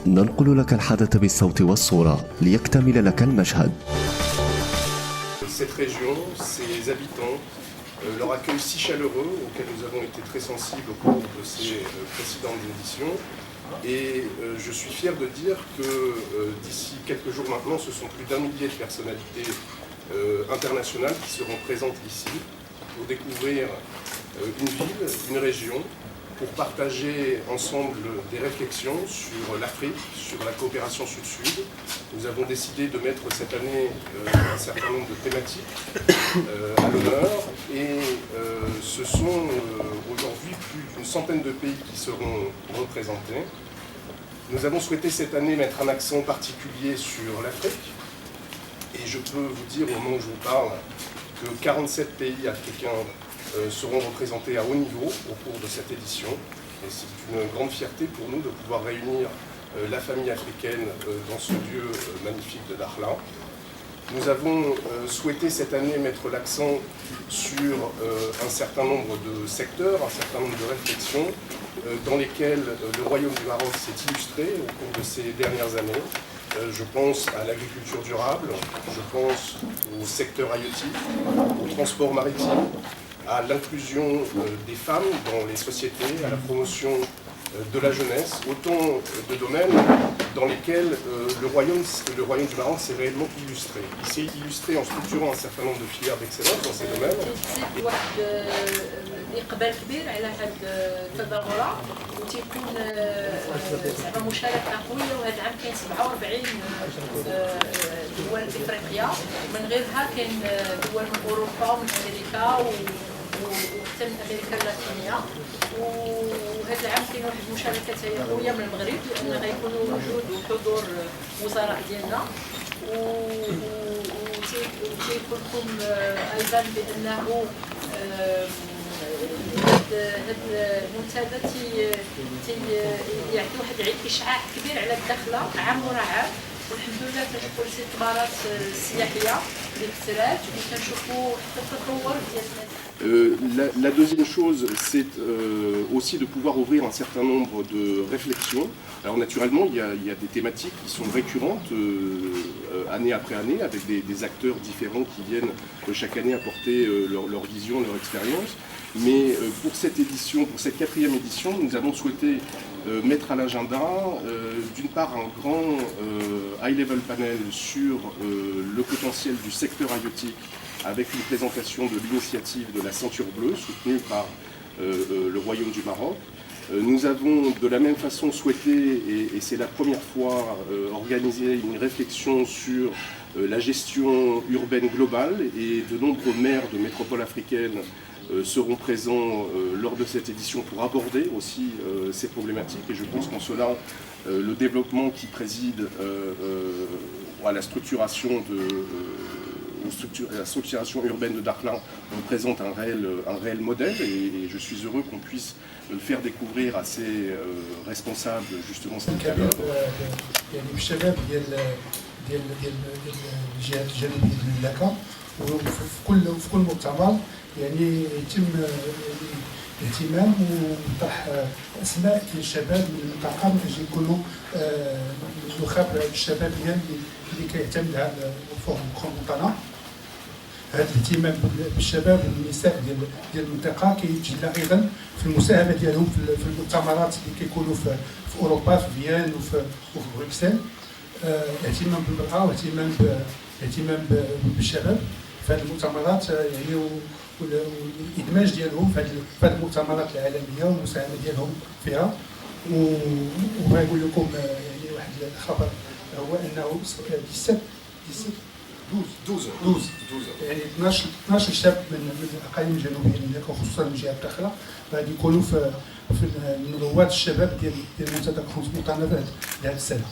ننقل لك الحدث بالصوت والصورة ليكتمل لك المشهد. Cette région, ses habitants, leur accueil si chaleureux auquel nous avons été très sensibles au cours de ces précédentes éditions. Et je suis fier de dire que d'ici quelques jours maintenant, ce sont plus d'1 millier de personnalités internationales qui seront présentes ici pour découvrir une ville, une région, pour partager ensemble des réflexions sur l'Afrique, sur la coopération sud-sud. Nous avons décidé de mettre cette année un certain nombre de thématiques à l'honneur et ce sont aujourd'hui plus d'une centaine de pays qui seront représentés. Nous avons souhaité cette année mettre un accent particulier sur l'Afrique et je peux vous dire au moment où je vous parle que 47 pays africains seront représentés à haut niveau au cours de cette édition. Et c'est une grande fierté pour nous de pouvoir réunir la famille africaine dans ce lieu magnifique de Dakhla. Nous avons souhaité cette année mettre l'accent sur un certain nombre de secteurs, un certain nombre de réflexions dans lesquelles le Royaume du Maroc s'est illustré au cours de ces dernières années. Je pense à l'agriculture durable, je pense au secteur halieutique, au transport maritime, à l'inclusion des femmes dans les sociétés, à la promotion de la jeunesse, autant de domaines dans lesquels le Royaume du Maroc s'est réellement illustré. Il s'est illustré en structurant un certain nombre de filières d'excellence dans ces domaines. إقبال كبير على هذه التظاهرة وتيكون زعما مشاركة قوية وهذا العام كاين 47 دول إفريقيا من غيرها كاين دول من أوروبا ومن أمريكا وحتى من أمريكا اللاتينية وهذا العام كاين واحد المشاركة قوية من المغرب لأن غيكونوا وجود وحضور وزراء ديالنا وتيكون لكم أيضا بأنه هذا المنتدى يعطي واحد إشعاع كبير على الدخلة عام ورا عام والحمد لله كنشوفوا الاستثمارات السياحية اللي كثرات وكنشوفوا حتى التطور ديال La deuxième chose, c'est aussi de pouvoir ouvrir un certain nombre de réflexions. Alors naturellement, il y a des thématiques qui sont récurrentes année après année, avec des acteurs différents qui viennent chaque année apporter leur vision, leur expérience. Mais pour cette édition, pour cette 4e édition, nous avons souhaité mettre à l'agenda d'une part un grand high-level panel sur le potentiel du secteur halieutique avec une présentation de l'initiative de la Ceinture Bleue soutenue par le Royaume du Maroc. Nous avons de la même façon souhaité, et c'est la première fois, organiser une réflexion sur la gestion urbaine globale et de nombreux maires de métropoles africaines seront présents lors de cette édition pour aborder aussi ces problématiques et je pense qu'en cela le développement qui préside à la structuration urbaine de Dakhla représente un réel modèle et je suis heureux qu'on puisse le faire découvrir à ces responsables justement cette période. وفي كل مؤتمر يعني يتم الاهتمام وطرح اسماء الشباب من المنطقه من اجل يكونوا نخاب الشباب اللي كيعتمد على الفورم كومونطانا. هذا الاهتمام بالشباب والنساء ديال المنطقه كيتجلى ايضا في المساهمه ديالهم في المؤتمرات اللي كيكونوا في اوروبا في فيان وفي بروكسل. اهتمام بالمراه واهتمام بالشباب في هذه المؤتمرات يعني والادماج ديالهم في هذه المؤتمرات العالميه والمساهمه ديالهم فيها. وغنقول لكم يعني واحد الخبر هو انه 12 يعني 12 شاب من الاقاليم الجنوبيه هناك وخصوصا من جهه داخله غادي يكونوا في من رواد الشباب ديال منتدى كونسبوطانا لهذه السنه.